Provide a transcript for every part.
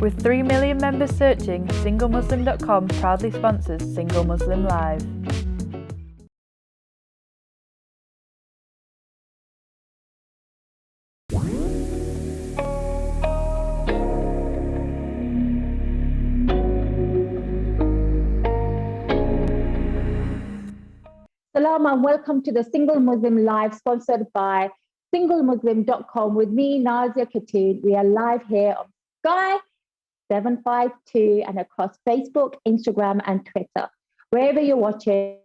With 3 million members searching, SingleMuslim.com proudly sponsors Single Muslim Live. Salam and welcome to the Single Muslim Live, sponsored by SingleMuslim.com with me, Nazia Khatun. We are live here on Sky 752 and across Facebook, Instagram, and Twitter. Wherever you're watching,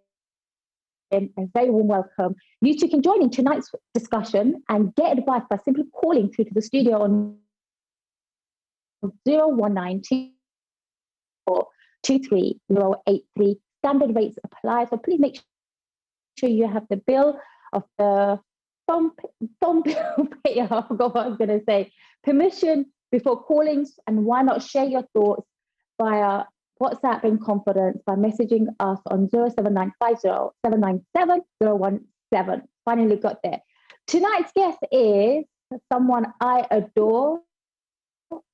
a very warm welcome. You too can join in tonight's discussion and get advice by simply calling through to the studio on 0192423 Standard rates apply. So please make sure you have the bill of the phone bill payer. I forgot what I was going to say. Permission before callings, and why not share your thoughts via WhatsApp in confidence by messaging us on 07950797017. Finally got there. Tonight's guest is someone I adore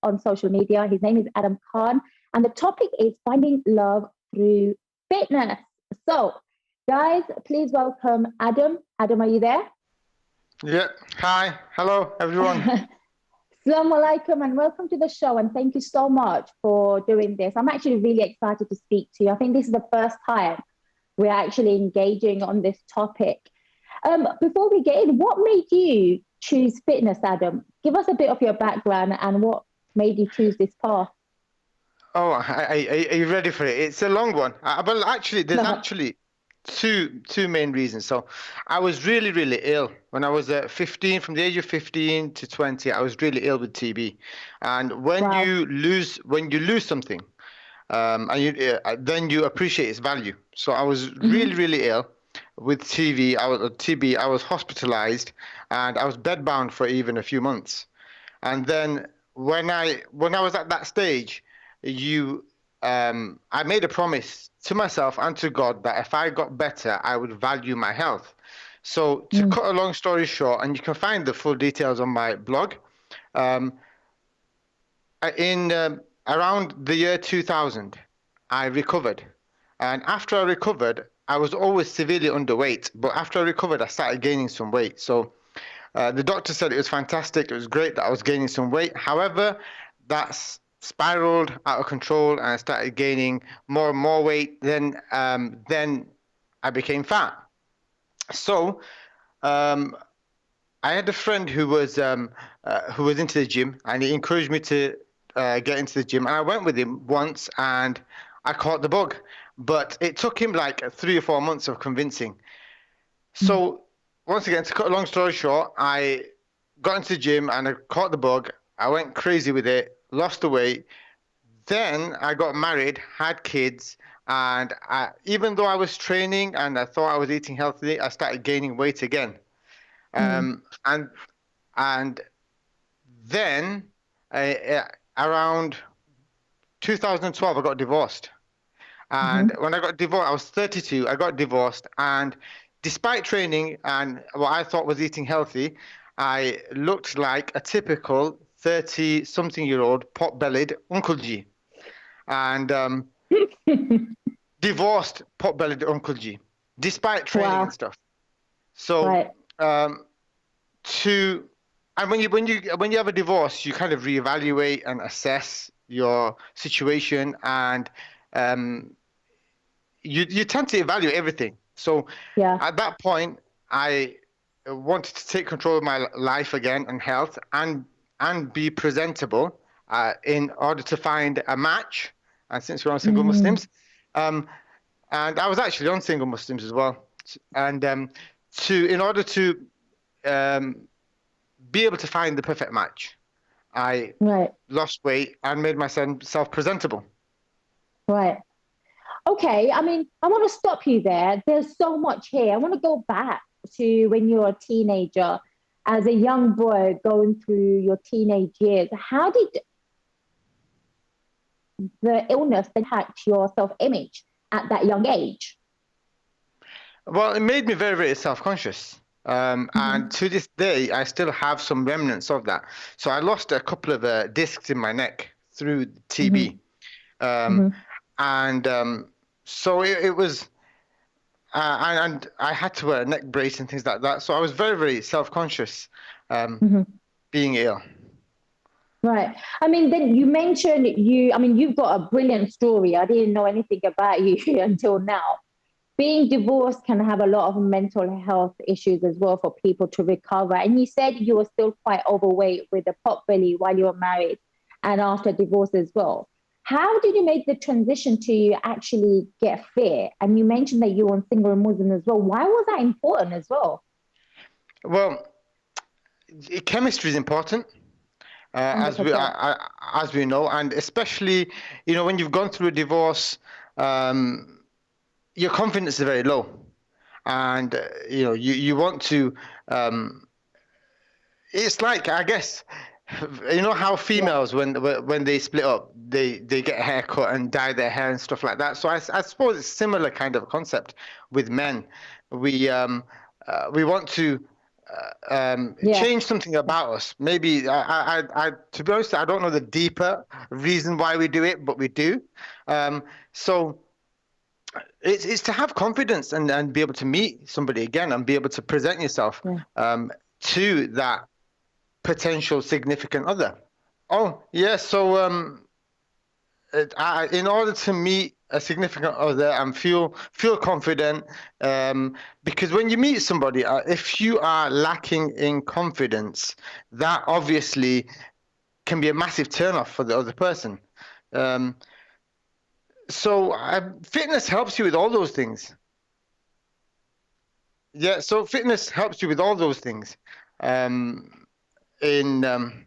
on social media. His name is Kaan, and the topic is finding love through fitness. So, guys, please welcome Adam. Adam, are you there? Yeah. Hi. Hello, everyone. Assalamu alaikum and welcome to the show, and thank you so much for doing this. I'm actually really excited to speak to you. I think this is the first time we're actually engaging on this topic. Before we get in, what made you choose fitness, Adam? Give us a bit of your background and what made you choose this path. Oh, are you ready for it? It's a long one. But actually, there's actually two main reasons. So I was really ill when I was 15. From the age of 15 to 20, I was really ill with TB. And when you lose something, then you appreciate its value. So I was really ill with TB. I was hospitalized, and I was bedbound for even a few months. And then when I was at that stage, I made a promise to myself and to God that if I got better, I would value my health. So to cut a long story short, and you can find the full details on my blog, in around the year 2000, I recovered. And after I recovered, I was always severely underweight. But after I recovered, I started gaining some weight. So the doctor said it was fantastic. It was great that I was gaining some weight. However, that's spiraled out of control, and I started gaining more and more weight. Then I became fat. So I had a friend who was into the gym, and he encouraged me to get into the gym. And I went with him once, and I caught the bug. But it took him like 3 or 4 months of convincing. So once again, to cut a long story short, I got into the gym and I caught the bug. I went crazy with it, lost the weight. Then I got married, had kids, and even though I was training and I thought I was eating healthily, I started gaining weight again. And then around 2012, I got divorced. And when I got divorced, I was 32. I got divorced, and despite training and what I thought was eating healthy, I looked like a typical 30-something-year-old pot-bellied Uncle G. And divorced pot-bellied Uncle G, despite training and stuff. So and when you have a divorce, you kind of reevaluate and assess your situation, and you tend to evaluate everything. So at that point, I wanted to take control of my life again and health, and be presentable in order to find a match. And since we're on Single Muslims, and I was actually on Single Muslims as well, and in order to be able to find the perfect match, I lost weight and made myself presentable. Right. Okay. I mean, I want to stop you there. There's so much here. I want to go back to when you were a teenager, as a young boy going through your teenage years. How did the illness impact your self-image at that young age? Well, it made me very, very self-conscious. And to this day, I still have some remnants of that. So I lost a couple of discs in my neck through TB. Um, Mm-hmm. and so it was, and I had to wear a neck brace and things like that. So I was very, very self-conscious Mm-hmm. being ill. Right. I mean, then you mentioned you've got a brilliant story. I didn't know anything about you until now. Being divorced can have a lot of mental health issues as well for people to recover. And you said you were still quite overweight with a pot belly while you were married and after divorce as well. How did you make the transition to actually get fit? And you mentioned that you were single Muslim as well. Why was that important as well? Well, chemistry is important. As we 100%. as we know, and especially when you've gone through a divorce, um, your confidence is very low, and you want to. It's like, I guess, how Yeah. females when they split up, they get a haircut and dye their hair and stuff like that. So I suppose it's similar kind of concept with men. We want to Yeah. change something about us. Maybe to be honest, I don't know the deeper reason why we do it, but we do. So it's to have confidence and be able to meet somebody again and be able to present yourself Yeah. to that potential significant other. Oh, yeah. So in order to meet a significant other and feel confident, because when you meet somebody, if you are lacking in confidence, that obviously can be a massive turnoff for the other person. Um, so fitness helps you with all those things. Yeah. So fitness helps you with all those things. In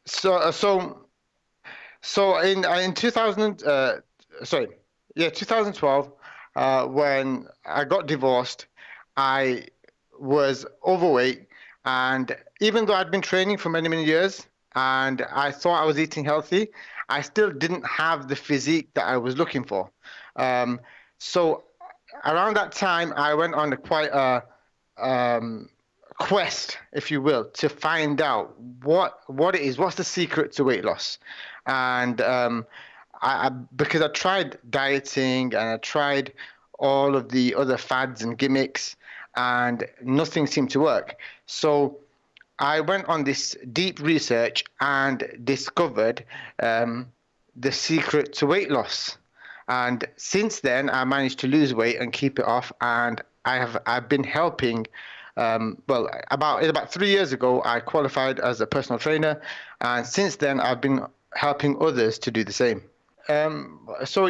so so So in 2000, sorry, yeah, 2012, when I got divorced, I was overweight, and even though I'd been training for many, many years, and I thought I was eating healthy, I still didn't have the physique that I was looking for. Um, so around that time, I went on quite a um, quest, if you will, to find out what it is, what's the secret to weight loss. And because I tried dieting and I tried all of the other fads and gimmicks, and nothing seemed to work. So I went on this deep research and discovered the secret to weight loss. And since then, I managed to lose weight and keep it off. And I've been helping. Well, about 3 years ago, I qualified as a personal trainer, and since then, I've been helping others to do the same. So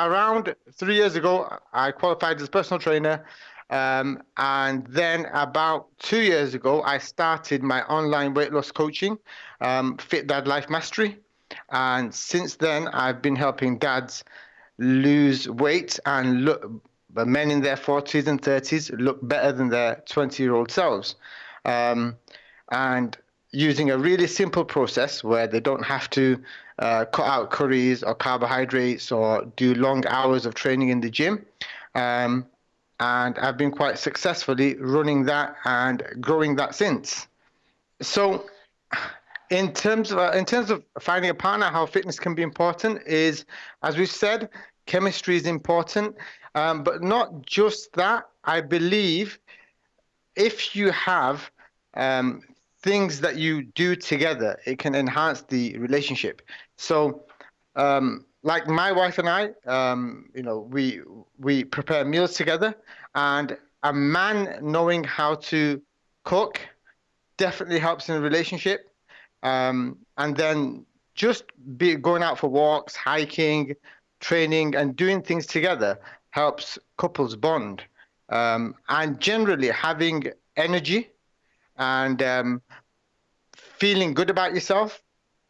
around 3 years ago, I qualified as a personal trainer, and then about 2 years ago, I started my online weight loss coaching, Fit Dad Life Mastery, and since then, I've been helping dads lose weight and look, men in their 40s and 30s look better than their 20-year-old selves. And using a really simple process where they don't have to cut out curries or carbohydrates or do long hours of training in the gym. And I've been quite successfully running that and growing that since. So in terms of finding a partner, how fitness can be important is, as we've said, chemistry is important, but not just that. I believe if you have um, things that you do together, it can enhance the relationship. So, like my wife and I, we prepare meals together, and a man knowing how to cook definitely helps in a relationship. And then just be going out for walks, hiking, training, and doing things together helps couples bond. And generally, having energy and feeling good about yourself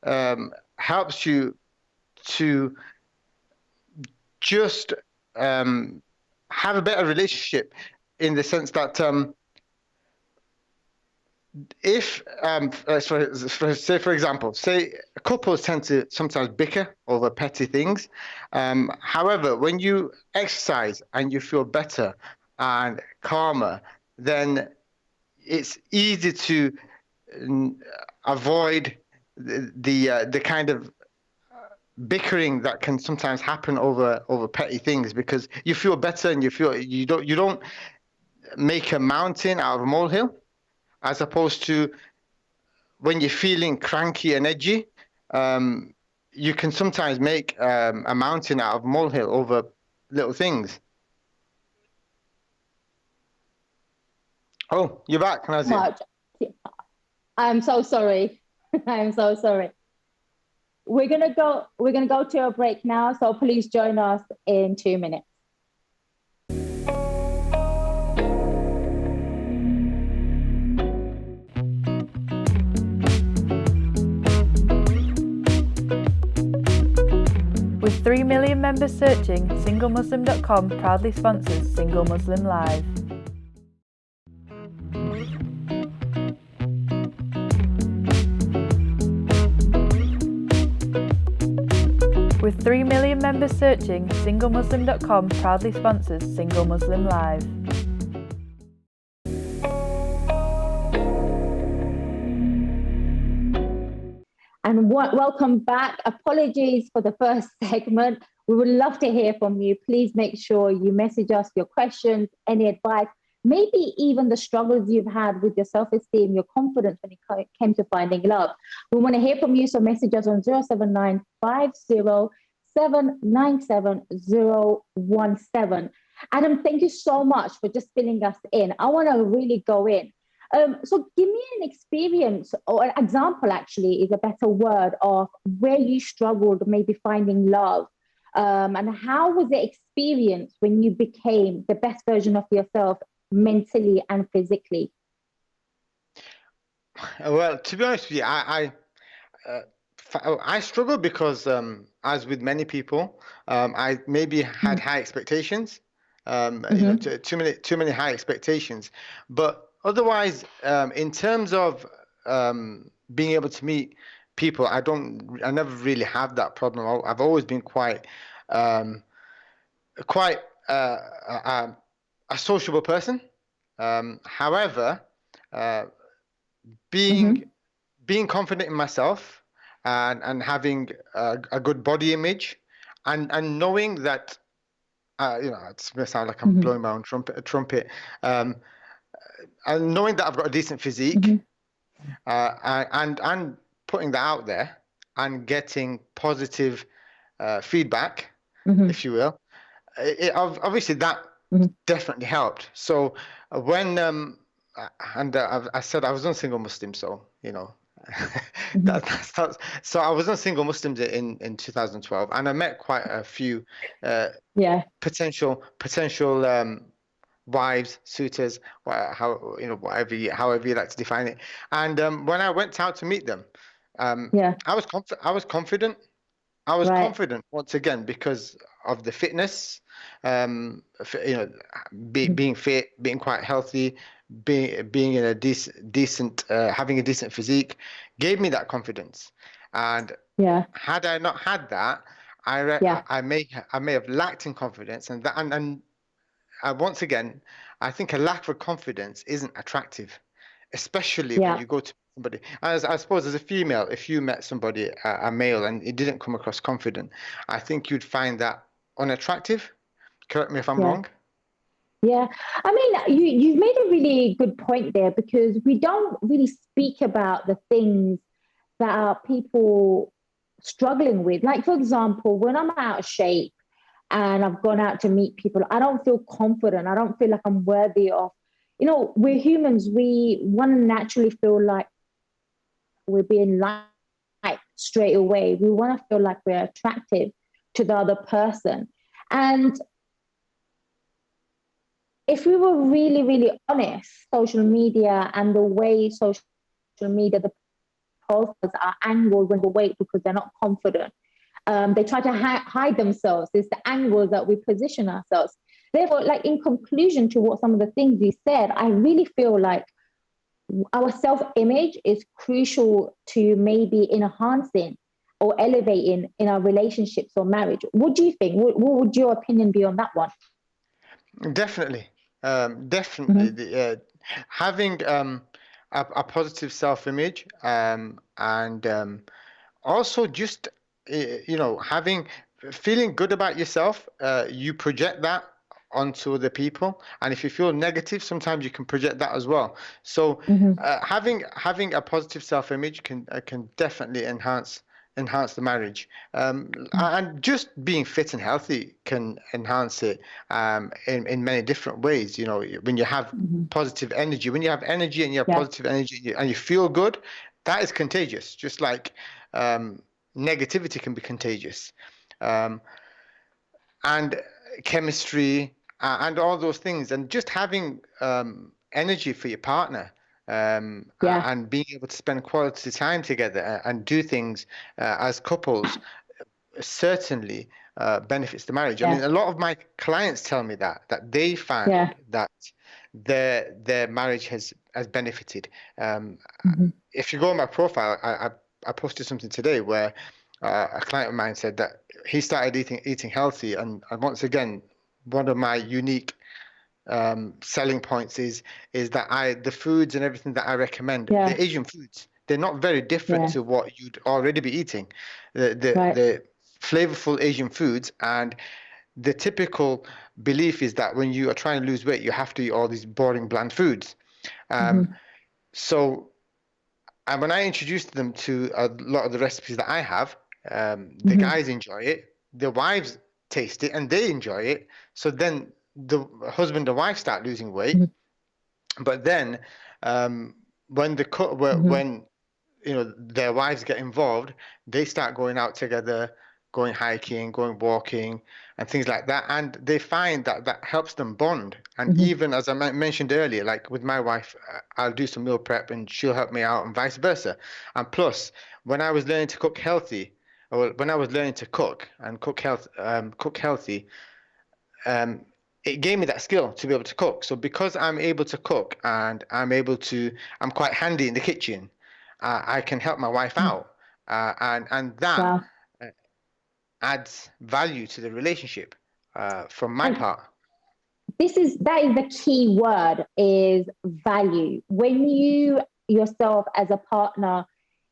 helps you to just have a better relationship in the sense that if say for example, say couples tend to sometimes bicker over petty things. However, when you exercise and you feel better and calmer, then it's easy to avoid the kind of bickering that can sometimes happen over petty things, because you feel better and you don't make a mountain out of a molehill, as opposed to when you're feeling cranky and edgy. You can sometimes make a mountain out of a molehill over little things. Oh, you're back, Nazia. Much. I'm so sorry. I'm so sorry. We're gonna go to a break now, so please join us in 2 minutes. With 3 million members searching, SingleMuslim.com proudly sponsors Single Muslim Live. With 3 million members searching, SingleMuslim.com proudly sponsors Single Muslim Live. And welcome back. Apologies for the first segment. We would love to hear from you. Please make sure you message us your questions, any advice, maybe even the struggles you've had with your self-esteem, your confidence when it came to finding love. We want to hear from you, so message us on 07950797017. Adam, thank you so much for just filling us in. I want to really go in. So give me an experience, or an example actually is a better word, of where you struggled maybe finding love, and how was the experience when you became the best version of yourself mentally and physically? Well, to be honest with you, I struggle because, as with many people, I maybe had high expectations, too many high expectations. But otherwise, in terms of being able to meet people, I never really have that problem. I've always been quite a sociable person. However, being confident in myself and having a good body image, and knowing that it's gonna sound like I'm blowing my own trumpet, and knowing that I've got a decent physique, and putting that out there and getting positive feedback, if you will, obviously that definitely helped. So when I said I was on Single Muslim, so so I was on Single Muslims in 2012, and I met quite a few potential wives, suitors, however you like to define it. And when I went out to meet them, I was confident. I was confident once again because of the fitness, being fit, being quite healthy, being in a decent having a decent physique gave me that confidence. And had I not had that, I may have lacked in confidence, and once again, I think a lack of confidence isn't attractive, especially when you go to somebody. As I suppose as a female, if you met somebody, a male, and it didn't come across confident, I think you'd find that unattractive. Correct me if I'm wrong. Yeah, I mean, you've made a really good point there, because we don't really speak about the things that are people struggling with. Like, for example, when I'm out of shape and I've gone out to meet people, I don't feel confident. I don't feel like I'm worthy of, we're humans. We want to naturally feel like we're being liked straight away. We want to feel like we're attractive to the other person. And if we were really, really honest, social media and the way social media, the profiles are angled when they wait because they're not confident. They try to hide themselves. It's the angle that we position ourselves. Therefore, like, in conclusion to what some of the things you said, I really feel like our self-image is crucial to maybe enhancing or elevating in our relationships or marriage. What do you think? What would your opinion be on that one? Definitely, definitely. Mm-hmm. Having a positive self-image, and also just having feeling good about yourself. You project that onto other people, and if you feel negative, sometimes you can project that as well. So Mm-hmm. having a positive self-image can definitely enhance the marriage, and just being fit and healthy can enhance it, in many different ways. When you have Mm-hmm. positive energy, when you have energy and you have Yeah. positive energy and you feel good, that is contagious, just like negativity can be contagious. um, and chemistry, and all those things, and just having energy for your partner, Yeah. and being able to spend quality time together, and do things as couples, certainly benefits the marriage. I Yeah. mean, a lot of my clients tell me that they Yeah. found that their marriage has benefited. Um, Mm-hmm. if you go on my profile, I posted something today where a client of mine said that he started eating healthy, and once again, one of my unique selling points is that the foods and everything that I recommend, Yeah. the Asian foods, they're not very different Yeah. to what you'd already be eating. Right. The flavorful Asian foods, and the typical belief is that when you are trying to lose weight, you have to eat all these boring, bland foods. Um, Mm-hmm. so, and when I introduced them to a lot of the recipes that I have, the Mm-hmm. guys enjoy it, the wives taste it, and they enjoy it. So then the husband and wife start losing weight. But then, um, when Mm-hmm. when their wives get involved, they start going out together, going hiking, going walking, and things like that, and they find that that helps them bond. And Mm-hmm. even as I mentioned earlier, like with my wife, I'll do some meal prep and she'll help me out, and vice versa. And plus, when I was learning to cook healthy, or when I was learning to cook and cook healthy, um, it gave me that skill to be able to cook. So because I'm able to cook, and I'm quite handy in the kitchen, I can help my wife out, and that Wow. uh, adds value to the relationship, from my And part. that is the key word, is value. When you yourself as a partner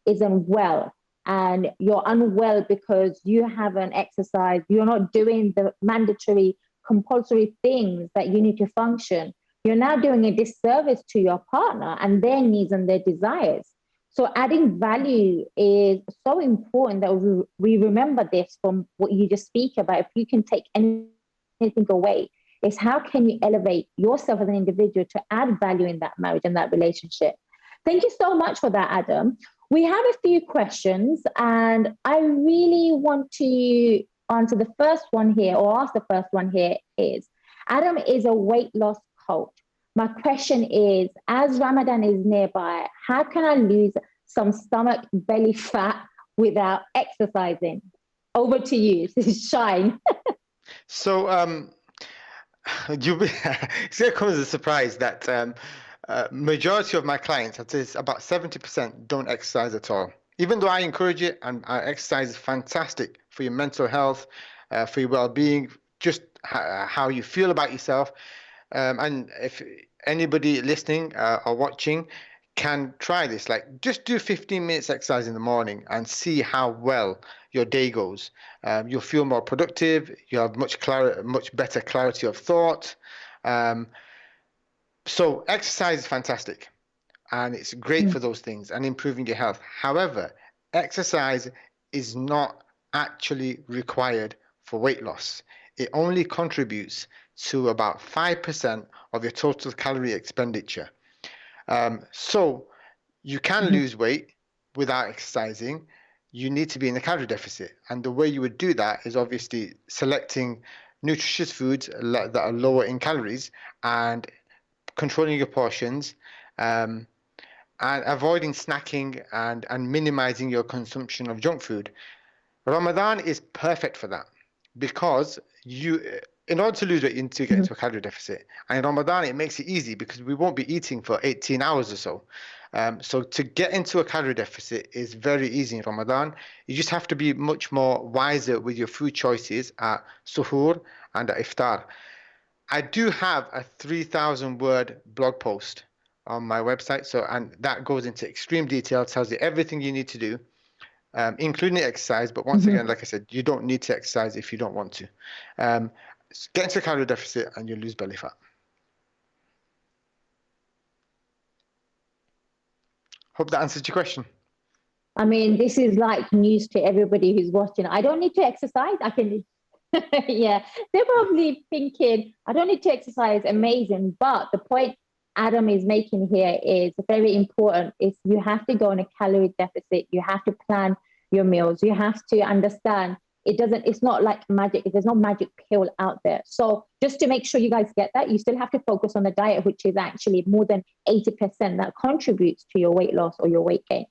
isn't well, and you're unwell because you haven't exercised, you're not doing the mandatory compulsory things that you need to function, you're now doing a disservice to your partner and their needs and their desires. So adding value is so important that we remember this from what you just speak about. If you can take anything away, is how can you elevate yourself as an individual to add value in that marriage and that relationship. Thank you so much for that, Adam. We have a few questions, and I really want to answer the first one here, or ask the first one here is, Adam is a weight loss coach. My question is, as Ramadan is nearby, how can I lose some stomach belly fat without exercising? Over to you. This is Shine. So, it's gonna come as a surprise that majority of my clients, I'd say it's about 70%, don't exercise at all. Even though I encourage it, and exercise is fantastic for your mental health, for your well-being, just how you feel about yourself. And if anybody listening or watching can try this, like just do 15 minutes exercise in the morning and see how well your day goes. You'll feel more productive. You have much better clarity of thought. Um, so exercise is fantastic, and it's great for those things and improving your health. However, exercise is not actually required for weight loss. It only contributes to about 5% of your total calorie expenditure. So you can lose weight without exercising. You need to be in a calorie deficit. And the way you would do that is obviously selecting nutritious foods that are lower in calories, and controlling your portions, um, and avoiding snacking, and minimizing your consumption of junk food. Ramadan is perfect for that, because in order to lose weight, you need to get into a calorie deficit. And in Ramadan, it makes it easy because we won't be eating for 18 hours or so. So to get into a calorie deficit is very easy in Ramadan. You just have to be much more wiser with your food choices at suhoor and at iftar. I do have a 3,000 word blog post on my website. So, and that goes into extreme detail, tells you everything you need to do, including exercise. But once again, like I said, you don't need to exercise if you don't want to. Get into a calorie deficit and you'll lose belly fat. Hope that answers your question. I mean, this is like news to everybody who's watching. I don't need to exercise. I can, yeah. They're probably thinking, I don't need to exercise. Amazing. But the point Adam is making here is very important. Is you have to go on a calorie deficit. You have to plan your meals. You have to understand it's not like magic. There's no magic pill out there. So just to make sure you guys get that, you still have to focus on the diet, which is actually more than 80% that contributes to your weight loss or your weight gain.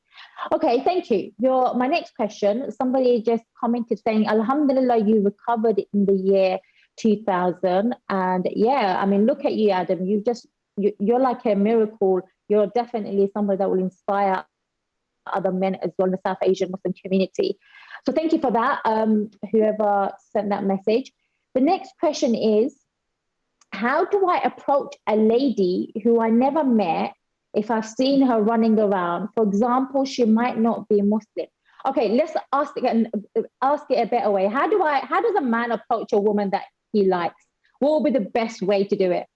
Okay, thank you. My next question, somebody just commented saying, Alhamdulillah, you recovered in the year 2000. And yeah, I mean, look at you, Adam. You're like a miracle. You're definitely somebody that will inspire other men as well in the South Asian Muslim community. So thank you for that, whoever sent that message. The next question is, how do I approach a lady who I never met if I've seen her running around? For example, she might not be Muslim. Okay, let's ask it a better way. How does a man approach a woman that he likes? What will be the best way to do it?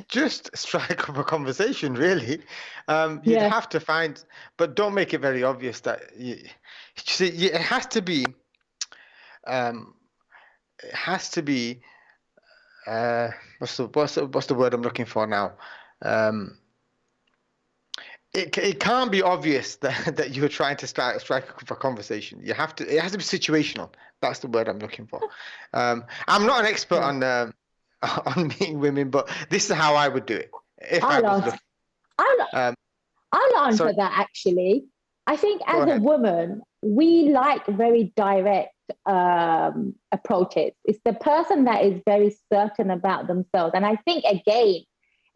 Just strike up a conversation, really. You'd have to find, but don't make it very obvious that you see, it has to be, what's the word I'm looking for now? It can't be obvious that you're trying to strike up a conversation. It has to be situational. That's the word I'm looking for. I'm not an expert on meeting women, but this is how I would do it if I was looking. I'll answer that actually. I think as a woman, we like very direct approaches. It's the person that is very certain about themselves. And I think, again,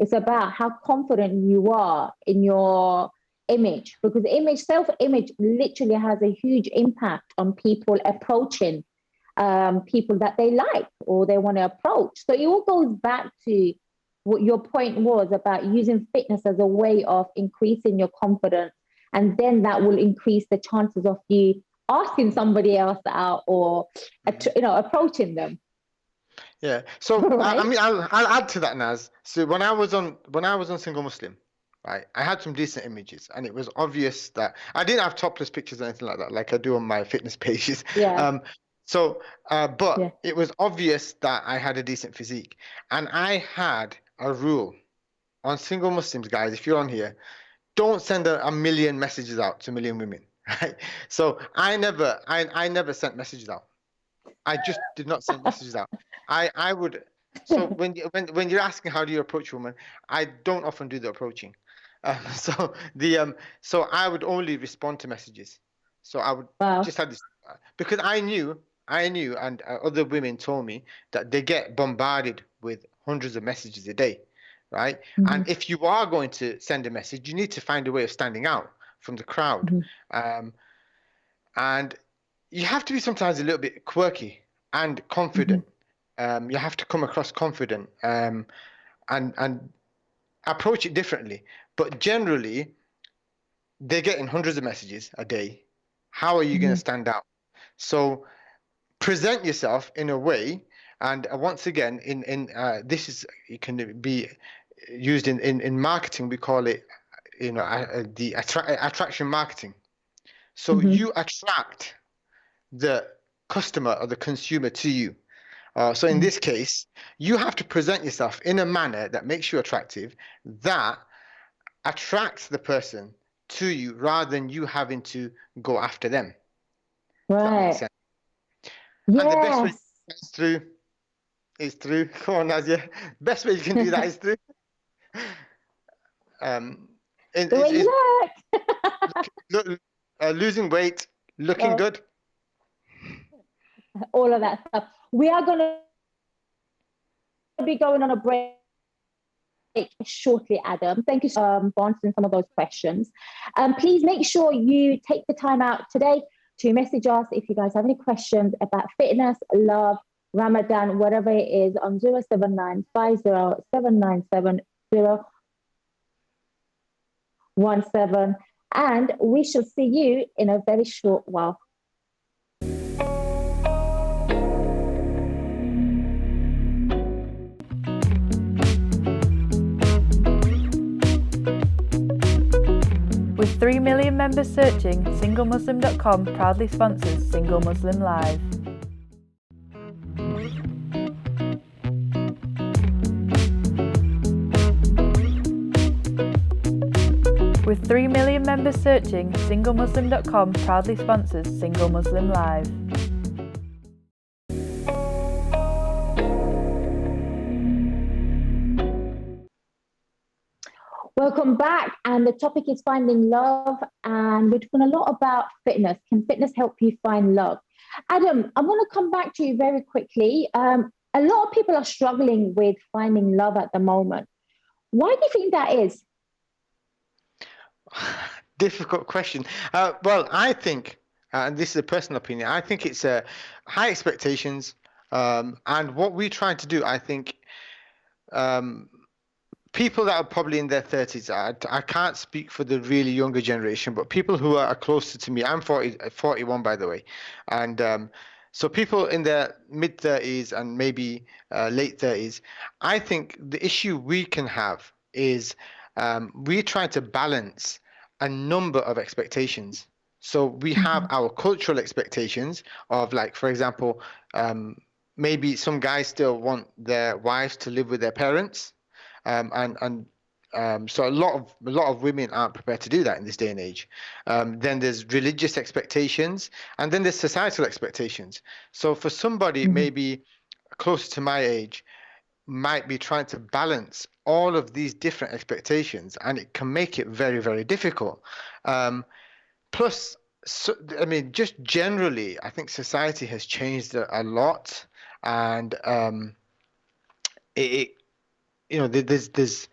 it's about how confident you are in your image, because self-image literally has a huge impact on people approaching people that they like or they want to approach. So it all goes back to what your point was about using fitness as a way of increasing your confidence. And then that will increase the chances of you asking somebody else out or, approaching them. Yeah. So, right? I mean, I'll add to that, Naz. So when I was on Single Muslim, right, I had some decent images, and it was obvious that I didn't have topless pictures or anything like that, like I do on my fitness pages. Yeah. But it was obvious that I had a decent physique. And I had a rule on Single Muslims, guys, if you're on here, don't send a million messages out to a million women, right? So I never sent messages out. I just did not send messages out. I would, so when you're asking how do you approach a woman, I don't often do the approaching. So I would only respond to messages. So I would just have this, because I knew, and other women told me that they get bombarded with hundreds of messages a day, right? Mm-hmm. And if you are going to send a message, you need to find a way of standing out from the crowd. Mm-hmm. And you have to be sometimes a little bit quirky and confident. Mm-hmm. You have to come across confident and approach it differently. But generally, they're getting hundreds of messages a day. How are you going to stand out? So present yourself in a way, and once again, it can be used in marketing. We call it, the attraction marketing. So you attract the customer or the consumer to you. So in this case, you have to present yourself in a manner that makes you attractive, that attracts the person to you, rather than you having to go after them. Right. Yes. And the best way is through. Come on, Nazia. Best way you can do that is through. Look. Losing weight, looking good. all of that stuff. We are going to be going on a break shortly, Adam. Thank you for answering some of those questions. Please make sure you take the time out today to message us if you guys have any questions about fitness, love, Ramadan, whatever it is, on 07950797017. And we shall see you in a very short while. With 3 million members searching, SingleMuslim.com proudly sponsors Single Muslim Live. With 3 million members searching, SingleMuslim.com proudly sponsors Single Muslim Live. Welcome back, and the topic is finding love, and we're talking a lot about fitness. Can fitness help you find love? Adam, I want to come back to you very quickly. A lot of people are struggling with finding love at the moment. Why do you think that is? Difficult question. Well, I think, and this is a personal opinion, I think it's high expectations, and what we're trying to do, I think, people that are probably in their 30s, I can't speak for the really younger generation, but people who are closer to me, I'm 41 by the way, and so people in their mid 30s and maybe late 30s, I think the issue we can have is we're trying to balance a number of expectations. So we have our cultural expectations of, like, for example, maybe some guys still want their wives to live with their parents. So a lot of women aren't prepared to do that in this day and age. Then there's religious expectations, and then there's societal expectations. So for somebody maybe closer to my age, might be trying to balance all of these different expectations, and it can make it very, very difficult. Plus, I mean, just generally, I think society has changed a lot, and there's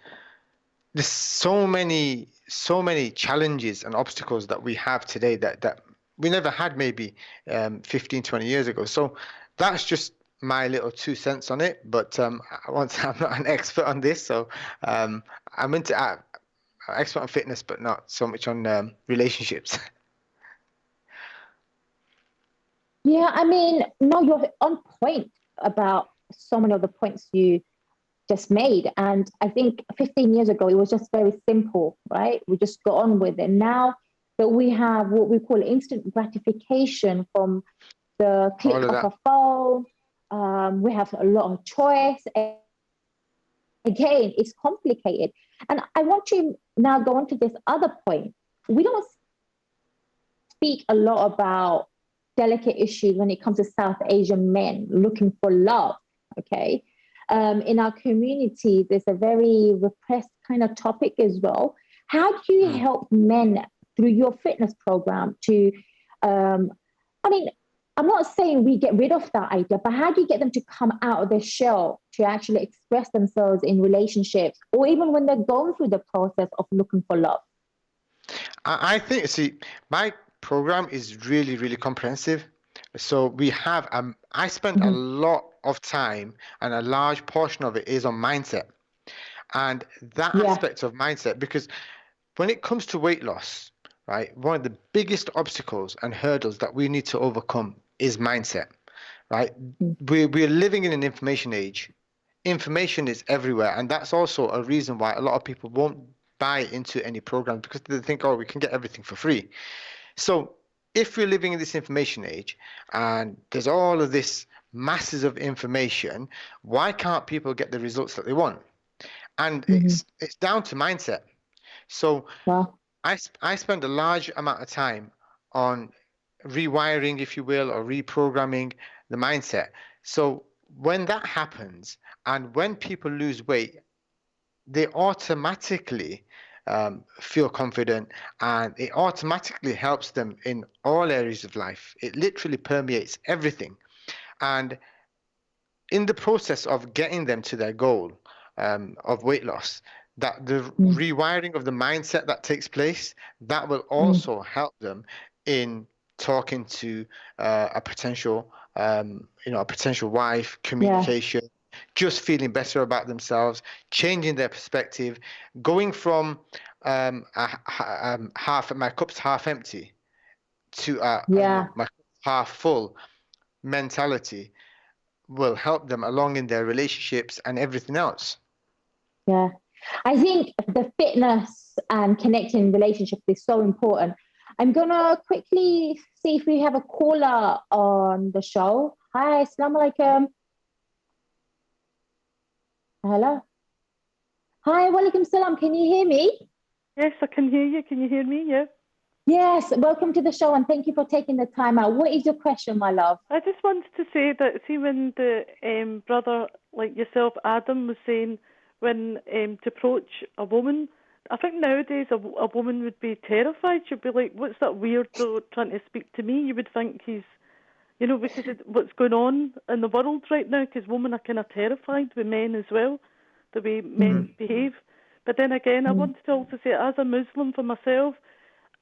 so many challenges and obstacles that we have today that we never had maybe 15, 20 years ago. So that's just my little 2 cents on it. But I'm not an expert on this, so I'm expert on fitness, but not so much on relationships. Yeah, I mean, no, you're on point about so many of the points you just made. And I think 15 years ago, it was just very simple, right? We just got on with it. Now that we have what we call instant gratification from the click of a phone, we have a lot of choice. Again, it's complicated. And I want to now go on to this other point. We don't speak a lot about delicate issues when it comes to South Asian men looking for love, okay? In our community, there's a very repressed kind of topic as well. How do you help men through your fitness program to, I mean, I'm not saying we get rid of that idea, but how do you get them to come out of their shell to actually express themselves in relationships, or even when they're going through the process of looking for love? I think, see, my program is really, really comprehensive. So we have, I spend a lot of time, and a large portion of it is on mindset. And that aspect of mindset, because when it comes to weight loss, right, one of the biggest obstacles and hurdles that we need to overcome is mindset, right? We're living in an information age. Information is everywhere. And that's also a reason why a lot of people won't buy into any program, because they think, oh, we can get everything for free. So if we're living in this information age and there's all of this masses of information, why can't people get the results that they want? And it's down to mindset. So I spend a large amount of time on rewiring, if you will, or reprogramming the mindset. So when that happens, and when people lose weight, they automatically feel confident, and it automatically helps them in all areas of life. It literally permeates everything. And in the process of getting them to their goal of weight loss, that the rewiring of the mindset that takes place, that will also help them in talking to a potential, a potential wife, communication, just feeling better about themselves, changing their perspective, going from half my cup's half empty to my cup's half full mentality will help them along in their relationships and everything else. Yeah. I think the fitness and connecting relationships is so important. I'm going to quickly see if we have a caller on the show. Hi, assalamu alaikum. Hello. Hi, walaikum salam. Can you hear me? Yes, I can hear you. Can you hear me? Yeah. Yes, welcome to the show and thank you for taking the time out. What is your question, my love? I just wanted to say that, see, when the brother like yourself, Adam, was saying when to approach a woman, I think nowadays a woman would be terrified. She'd be like, what's that weirdo trying to speak to me? You would think he's, because of what's going on in the world right now, because women are kind of terrified with men as well, the way men behave. But then again, I wanted to also say, as a Muslim for myself,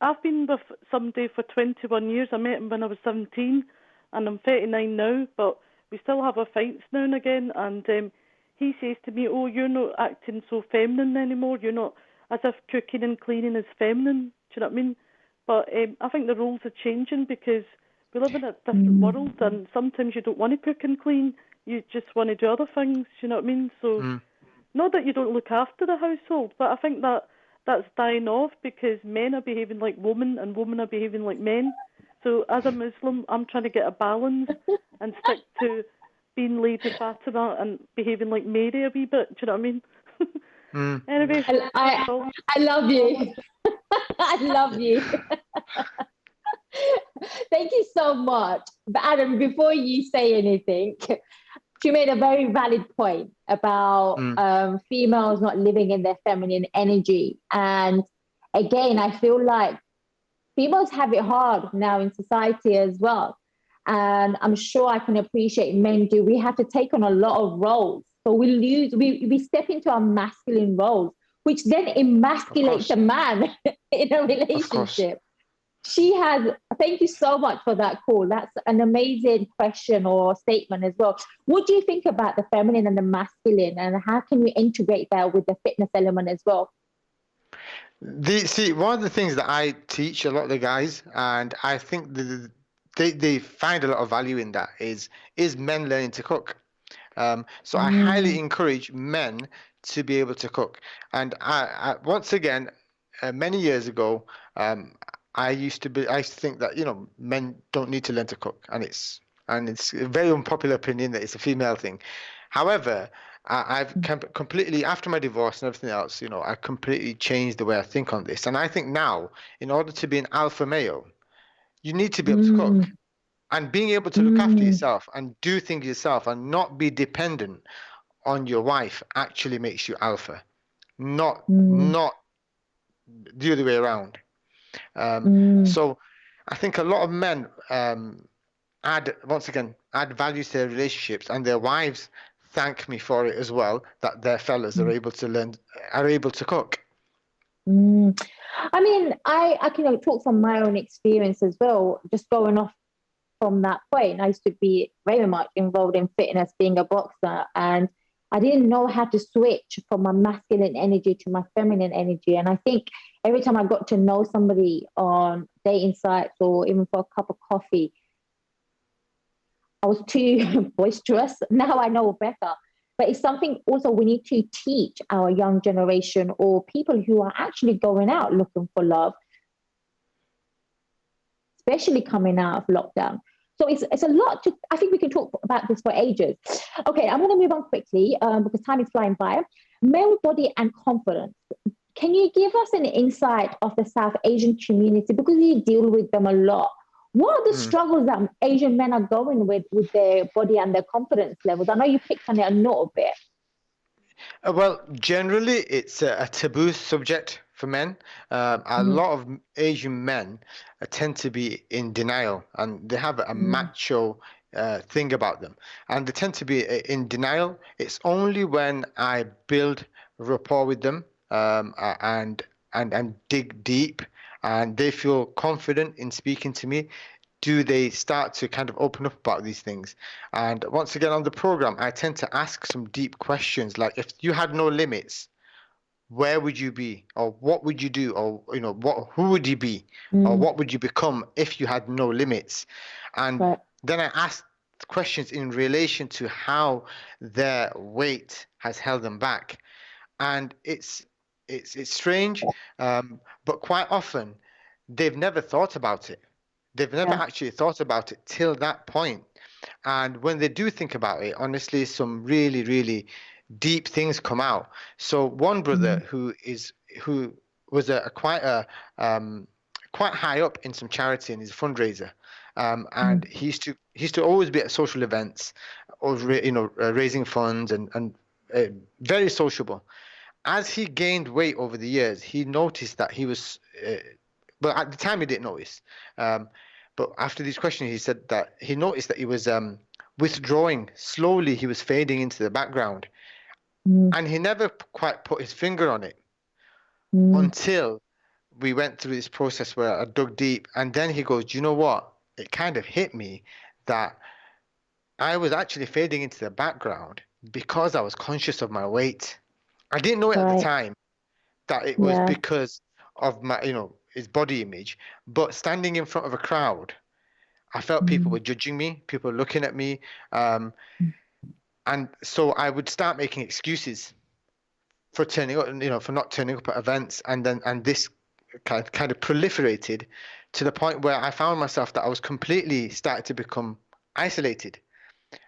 I've been with somebody for 21 years. I met him when I was 17, and I'm 39 now, but we still have our fights now and again. And he says to me, oh, you're not acting so feminine anymore. You're not, as if cooking and cleaning is feminine. Do you know what I mean? But I think the roles are changing because we live in a different world, and sometimes you don't want to cook and clean. You just want to do other things. Do you know what I mean? So, not that you don't look after the household, but I think that's dying off because men are behaving like women and women are behaving like men. So as a Muslim, I'm trying to get a balance and stick to being Lady Fatima and behaving like Mary a wee bit. Do you know what I mean? Anyway, I love you. I love you. Thank you so much. But Adam, before you say anything, she made a very valid point about females not living in their feminine energy. And again, I feel like females have it hard now in society as well. And I'm sure I can appreciate men do. We have to take on a lot of roles. So we step into our masculine roles, which then emasculates a man in a relationship. Thank you so much for that call. That's an amazing question or statement as well. What do you think about the feminine and the masculine, and how can we integrate that with the fitness element as well? One of the things that I teach a lot of the guys, and I think they find a lot of value in that, is men learning to cook. So I highly encourage men to be able to cook. And I once again, many years ago, I used to think that men don't need to learn to cook, and it's a very unpopular opinion that it's a female thing. However, I've completely, after my divorce and everything else, I completely changed the way I think on this. And I think now, in order to be an alpha male, you need to be able to cook, and being able to look after yourself and do things yourself and not be dependent on your wife actually makes you alpha, not the other way around. So I think a lot of men add value to their relationships, and their wives thank me for it as well, that their fellas are able to cook. I mean, I can talk from my own experience as well, just going off from that point. I used to be very much involved in fitness, being a boxer, and I didn't know how to switch from my masculine energy to my feminine energy. And I think every time I got to know somebody on dating sites or even for a cup of coffee, I was too boisterous. Now I know better. But it's something also we need to teach our young generation or people who are actually going out looking for love, especially coming out of lockdown. So it's a lot to, I think we can talk about this for ages. Okay, I'm going to move on quickly because time is flying by. Male body and confidence. Can you give us an insight of the South Asian community, because you deal with them a lot? What are the struggles that Asian men are going with their body and their confidence levels? I know you picked on it a little bit. Well, generally, it's a taboo subject for men. A lot of Asian men tend to be in denial, and they have a macho thing about them, and they tend to be in denial. It's only when I build rapport with them, and dig deep, and they feel confident in speaking to me, do they start to kind of open up about these things. And once again, on the program, I tend to ask some deep questions, like, if you had no limits, where would you be, or what would you do, or who would you be, or what would you become if you had no limits? And Right. then I ask questions in relation to how their weight has held them back. And it's strange, but quite often they've never thought about it. They've never Yeah. actually thought about it till that point. And when they do think about it, honestly, some really, really deep things come out. So one brother who was quite high up in some charity, and he's a fundraiser. And he used to always be at social events, or raising funds, and very sociable. As he gained weight over the years, he noticed that he was, well, at the time he didn't notice, but after these questions, he said that he noticed that he was withdrawing slowly. He was fading into the background, and he never quite put his finger on it until we went through this process where I dug deep. And then he goes, "Do you know what? It kind of hit me that I was actually fading into the background because I was conscious of my weight. I didn't know it at the Right. time that it was Yeah. because of my, his body image, but standing in front of a crowd, I felt people were judging me, people were looking at me, and so I would start making excuses for turning up, for not turning up at events, and this kind of proliferated to the point where I found myself that I was completely started to become isolated,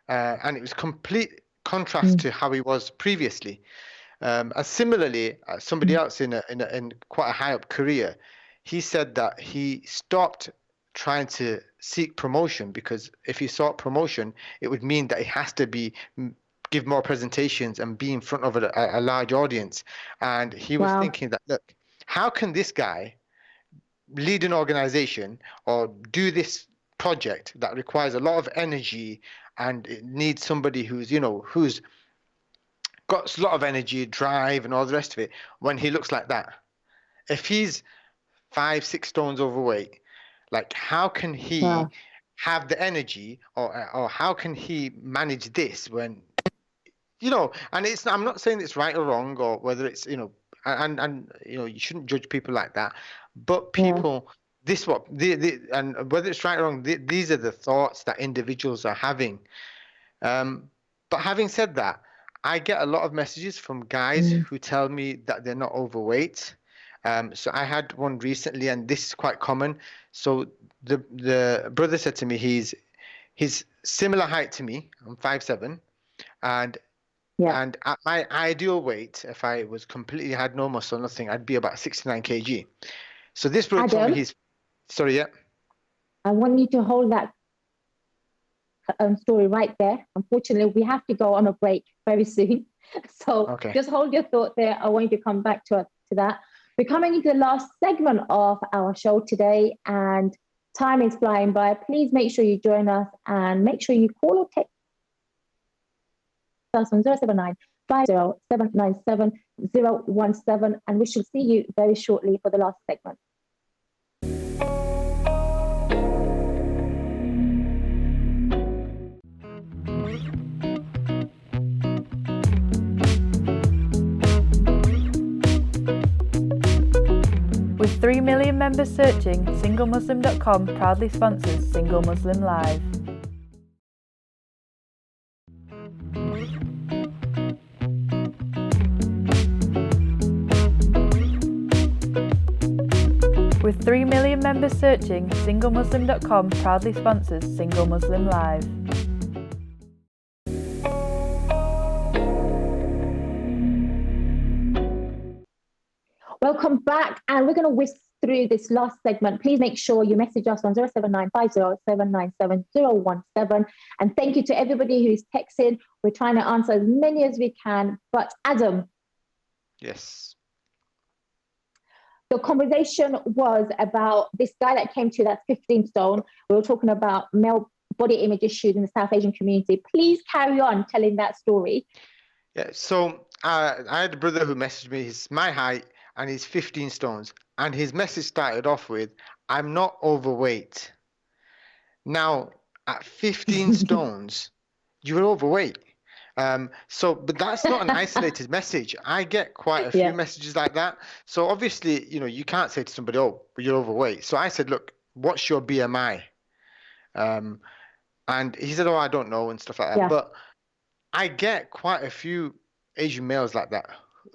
and it was complete contrast to how he was previously. And similarly, somebody else in quite a high up career, he said that he stopped trying to seek promotion, because if he sought promotion, it would mean that he has to give more presentations and be in front of a large audience. And he was Wow. thinking that, look, how can this guy lead an organization or do this project that requires a lot of energy, and it needs somebody who's got a lot of energy, drive, and all the rest of it, when he looks like that? If he's 5, 6 stones overweight, like, how can he Wow. have the energy, or how can he manage this when, and I'm not saying it's right or wrong, or whether it's, and you shouldn't judge people like that, but Yeah. people, and whether it's right or wrong, these are the thoughts that individuals are having. But having said that, I get a lot of messages from guys who tell me that they're not overweight. So I had one recently, and this is quite common. So the brother said to me, he's similar height to me. I'm 5'7", and Yeah. at my ideal weight, if I was completely had no muscle, nothing, I'd be about 69 kg. So this brother told me Adam, sorry, yeah. I want you to hold that story right there. Unfortunately, we have to go on a break very soon. So Okay. just hold your thought there. I want you to come back to that. We're coming into the last segment of our show today, and time is flying by. Please make sure you join us, and make sure you call or text us on 079 50 797 and we shall see you very shortly for the last segment. With 3 million members searching, SingleMuslim.com proudly sponsors Single Muslim Live. With 3 million members searching, SingleMuslim.com proudly sponsors Single Muslim Live. Welcome back, and we're going to whisk through this last segment. Please make sure you message us on 079 50 797 017. And thank you to everybody who's texted. We're trying to answer as many as we can. But Adam, Yes. the conversation was about this guy that came to you that's 15 stone. We were talking about male body image issues in the South Asian community. Please carry on telling that story. Yeah, so I had a brother who messaged me. He's my height and he's 15 stones. And his message started off with, "I'm not overweight." Now, at 15 stones, you're overweight. But that's not an isolated message. I get quite a few messages like that. So obviously, you can't say to somebody, "Oh, you're overweight." So I said, "Look, what's your BMI?" And he said, "Oh, I don't know," and stuff like that. Yeah. But I get quite a few Asian males like that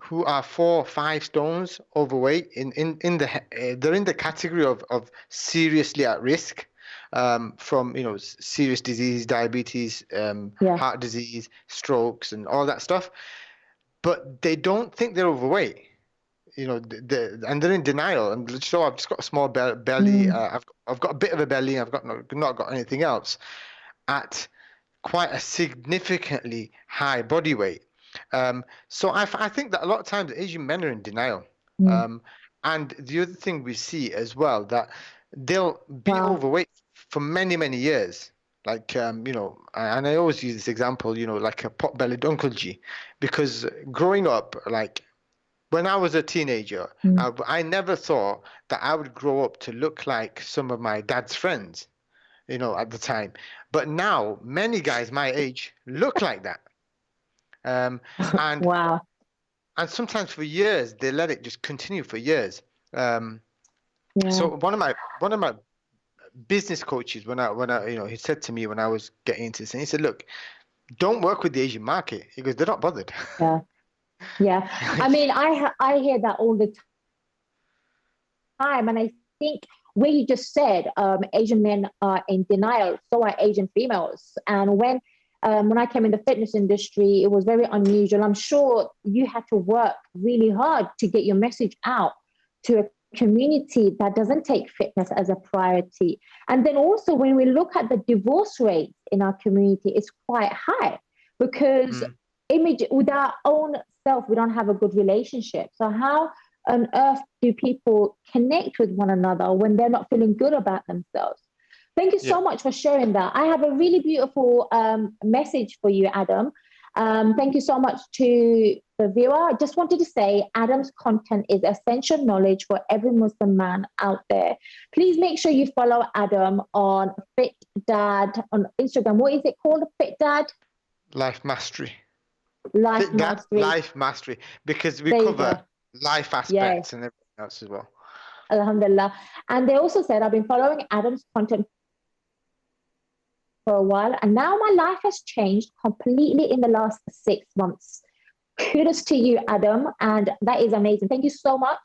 who are 4 or 5 stones overweight. They're in the category of seriously at risk from serious disease, diabetes, heart disease, strokes, and all that stuff. But they don't think they're overweight. And they're in denial. And so I've just got a small belly. I've got a bit of a belly. I've not got anything else. At quite a significantly high body weight. So I think that a lot of times Asian men are in denial. And the other thing we see as well, that they'll be overweight for many, many years. Like, and I always use this example, like a pot-bellied Uncle G, because growing up, like when I was a teenager, I never thought that I would grow up to look like some of my dad's friends, at the time. But now many guys my age look like that. And wow. And sometimes for years they let it just continue for years. So one of my business coaches, when I he said to me when I was getting into this, and he said, "Look, don't work with the Asian market." He goes, "They're not bothered." Yeah. I mean, I hear that all the time, and I think where you just said Asian men are in denial, so are Asian females. And when I came in the fitness industry, it was very unusual. I'm sure you had to work really hard to get your message out to a community that doesn't take fitness as a priority. And then also when we look at the divorce rate in our community, it's quite high because with our own self, we don't have a good relationship. So how on earth do people connect with one another when they're not feeling good about themselves? Thank you so much for sharing that. I have a really beautiful message for you, Adam. Thank you so much to the viewer. I just wanted to say Adam's content is essential knowledge for every Muslim man out there. Please make sure you follow Adam on Fit Dad on Instagram. What is it called? Fit Dad? Life Mastery. Life Mastery. Life Mastery, because we cover life aspects and everything else as well. Alhamdulillah. And they also said, I've been following Adam's content for a while, and now my life has changed completely in the last 6 months. Kudos to you, Adam, and that is amazing. Thank you so much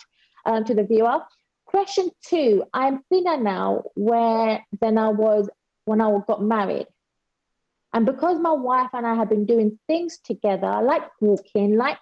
to the viewer. Question 2, I'm thinner now than I was when I got married. And because my wife and I have been doing things together, like walking, like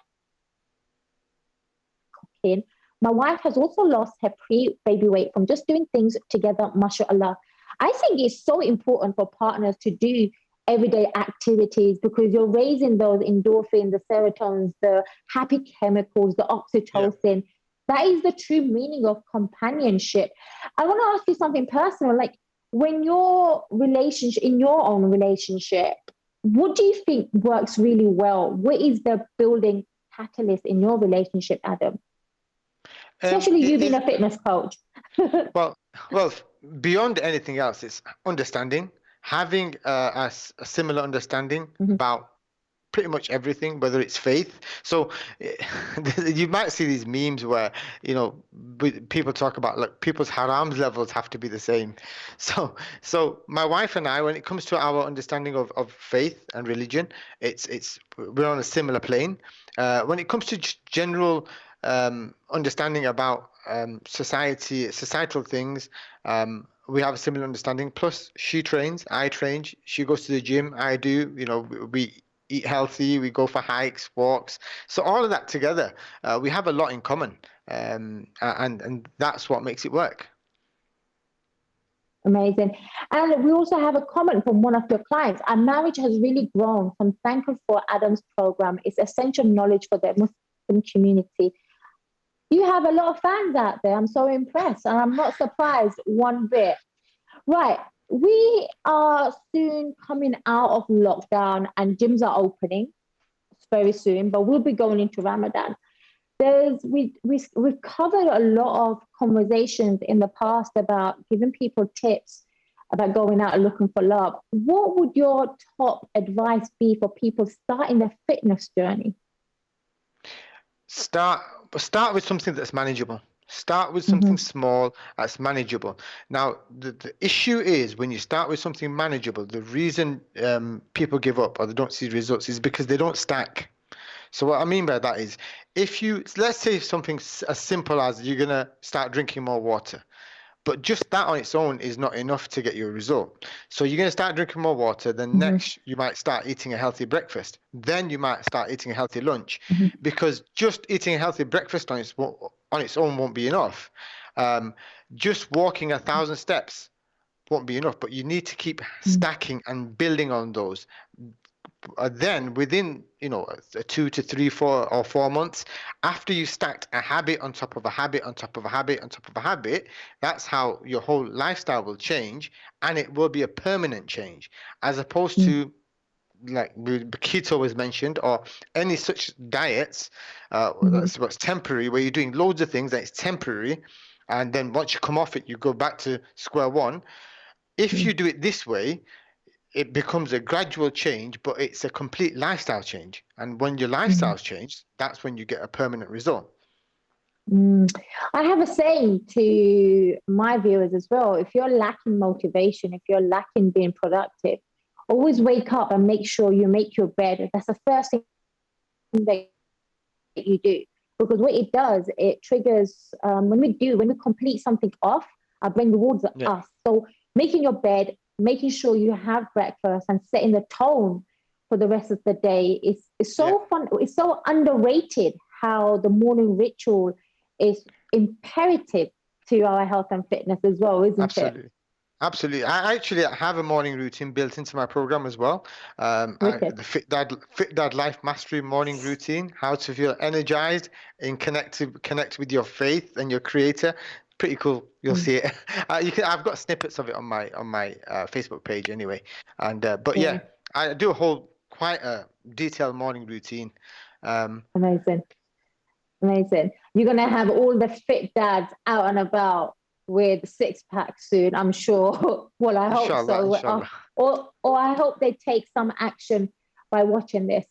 cooking, my wife has also lost her pre-baby weight from just doing things together, mashallah. I think it's so important for partners to do everyday activities because you're raising those endorphins, the serotonins, the happy chemicals, the oxytocin. That is the true meaning of companionship. I want to ask you something personal, like when in your own relationship, what do you think works really well? What is the building catalyst in your relationship, Adam? Especially you being a fitness coach. well, beyond anything else, it's understanding, having a similar understanding about pretty much everything, whether it's faith. So you might see these memes where, people talk about like people's harams levels have to be the same. So my wife and I, when it comes to our understanding of faith and religion, we're on a similar plane. When it comes to general understanding about societal things, we have a similar understanding. Plus, she trains, I train. She goes to the gym, I do. We eat healthy, we go for hikes, walks. So all of that together, we have a lot in common, and that's what makes it work. Amazing. And we also have a comment from one of your clients. Our marriage has really grown. So I'm thankful for Adam's program. It's essential knowledge for the Muslim community. You have a lot of fans out there. I'm so impressed, and I'm not surprised one bit. Right. we are soon coming out of lockdown and gyms are opening very soon, but we'll be going into Ramadan. We've covered a lot of conversations in the past about giving people tips about going out and looking for love. What would your top advice be for people starting their fitness journey? Start with something that's manageable. Start with something small that's manageable. Now, the issue is when you start with something manageable, the reason people give up or they don't see results is because they don't stack. So what I mean by that is, let's say something as simple as you're going to start drinking more water, but just that on its own is not enough to get you a result. So you're going to start drinking more water, then next you might start eating a healthy breakfast. Then you might start eating a healthy lunch, because just eating a healthy breakfast on its own won't be enough. Just walking 1,000 steps won't be enough, but you need to keep stacking and building on those. Then within 2 to 3, 4 or 4 months, after you stacked a habit on top of a habit on top of a habit on top of a habit, that's how your whole lifestyle will change, and it will be a permanent change, as opposed to like keto was mentioned, or any such diets that's what's temporary, where you're doing loads of things that it's temporary, and then once you come off it, you go back to square one. If you do it this way, it becomes a gradual change, but it's a complete lifestyle change. And when your lifestyle's changed, that's when you get a permanent result. I have a saying to my viewers as well. If you're lacking motivation, if you're lacking being productive, always wake up and make sure you make your bed. That's the first thing that you do. Because what it does, it triggers, when we complete something off, our brain rewards us. So making your bed, making sure you have breakfast and setting the tone for the rest of the day is so fun. It's so underrated how the morning ritual is imperative to our health and fitness as well, isn't it? Absolutely. I actually have a morning routine built into my program as well. The Fit Dad Life Mastery morning routine, how to feel energized and connect with your faith and your creator. Pretty cool. You'll see it. I've got snippets of it on my Facebook page anyway. And I do quite a detailed morning routine. Amazing. You're gonna have all the fit dads out and about with six packs soon, I'm sure. Well, I hope so. Inshallah. Or I hope they take some action by watching this.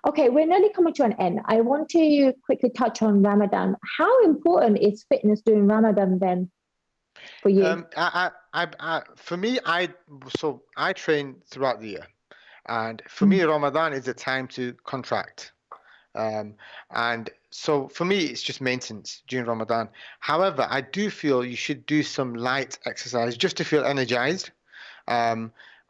Okay, we're nearly coming to an end. I want to quickly touch on Ramadan. How important is fitness during Ramadan then for you? For me, I train throughout the year, and for me, Ramadan is a time to contract. And so for me, it's just maintenance during Ramadan. However, I do feel you should do some light exercise just to feel energized.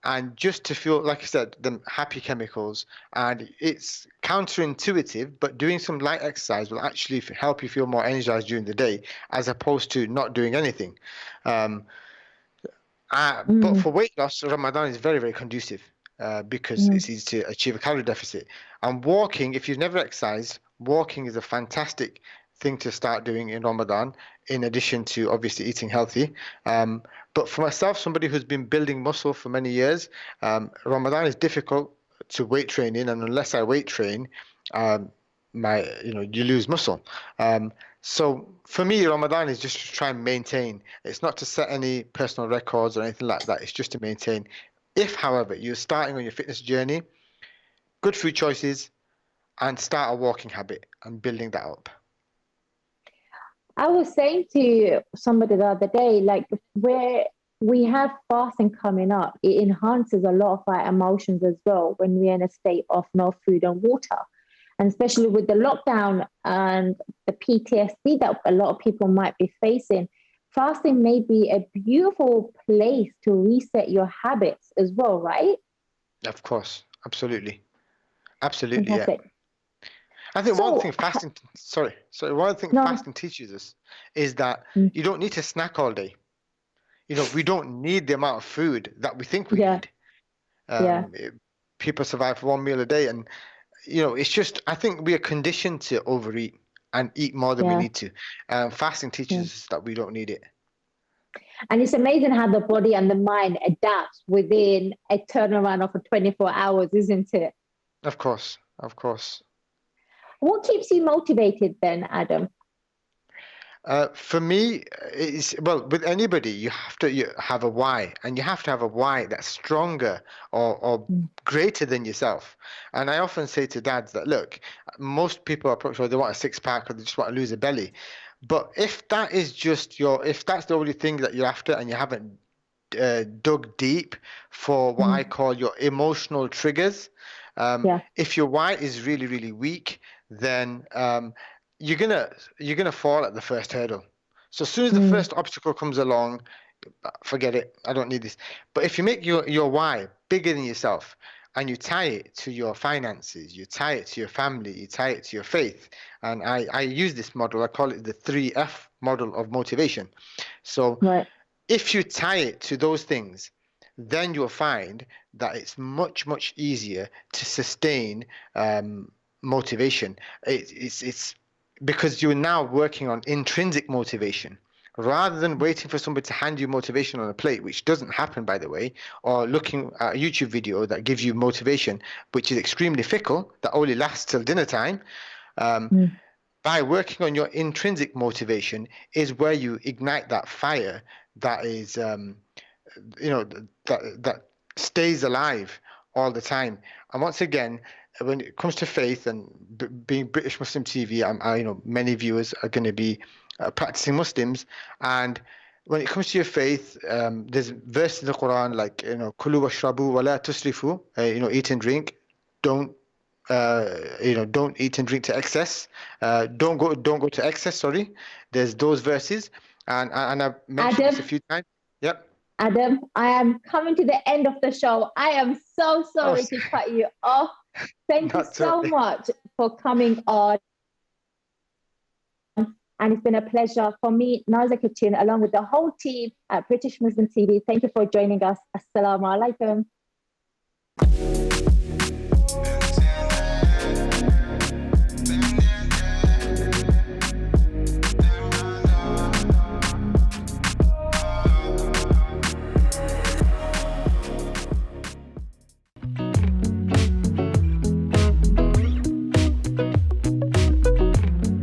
And just to feel, like I said, the happy chemicals. And it's counterintuitive, but doing some light exercise will actually help you feel more energized during the day, as opposed to not doing anything. But for weight loss, Ramadan is very, very conducive because it's easy to achieve a calorie deficit. And walking, if you've never exercised, walking is a fantastic thing to start doing in Ramadan, in addition to obviously eating healthy. But for myself, somebody who's been building muscle for many years, Ramadan is difficult to weight train in, and unless I weight train, you lose muscle. So for me, Ramadan is just to try and maintain. It's not to set any personal records or anything like that. It's just to maintain. If, however, you're starting on your fitness journey, good food choices, and start a walking habit and building that up. I was saying to somebody the other day, like, where we have fasting coming up, it enhances a lot of our emotions as well when we're in a state of no food and water. And especially with the lockdown and the PTSD that a lot of people might be facing, fasting may be a beautiful place to reset your habits as well, right? Of course, absolutely. Absolutely, yeah. I think So, one thing fasting teaches us is that you don't need to snack all day. We don't need the amount of food that we think we need. People survive for one meal a day, and it's just, I think we are conditioned to overeat and eat more than we need to. Fasting teaches us that we don't need it. And it's amazing how the body and the mind adapts within a turnaround of 24 hours, isn't it? Of course, of course. What keeps you motivated then, Adam? For me, it's well, with anybody, you have a why, and you have to have a why that's stronger or greater than yourself. And I often say to dads that, look, most people approach, well, they want a six pack or they just want to lose a belly. But if that is if that's the only thing that you're after and you haven't dug deep for what I call your emotional triggers, if your why is really, really weak, then you're gonna fall at the first hurdle. So as soon as the first obstacle comes along, forget it. I don't need this. But if you make your why bigger than yourself and you tie it to your finances, you tie it to your family, you tie it to your faith, and I use this model. I call it the 3F model of motivation. So if you tie it to those things, then you'll find that it's much, much easier to sustain motivation. It's because you're now working on intrinsic motivation rather than waiting for somebody to hand you motivation on a plate, which doesn't happen, by the way, or looking at a YouTube video that gives you motivation, which is extremely fickle, that only lasts till dinner time. By working on your intrinsic motivation is where you ignite that fire that is, that stays alive all the time. And once again, when it comes to faith and being British Muslim TV, many viewers are going to be practicing Muslims, and when it comes to your faith, there's verses in the Quran like kulu washrabu wala tusrifu, eat and drink, don't eat and drink to excess, don't go to excess. Sorry, there's those verses, and I've mentioned this a few times. Yep. Adam, I am coming to the end of the show. I am so sorry to cut you off. Thank you so much for coming on. And it's been a pleasure for me, Nazia Khatun, along with the whole team at British Muslim TV. Thank you for joining us. Assalamu alaikum.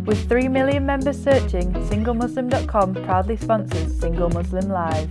With 3 million members searching, singlemuslim.com proudly sponsors Single Muslim Live.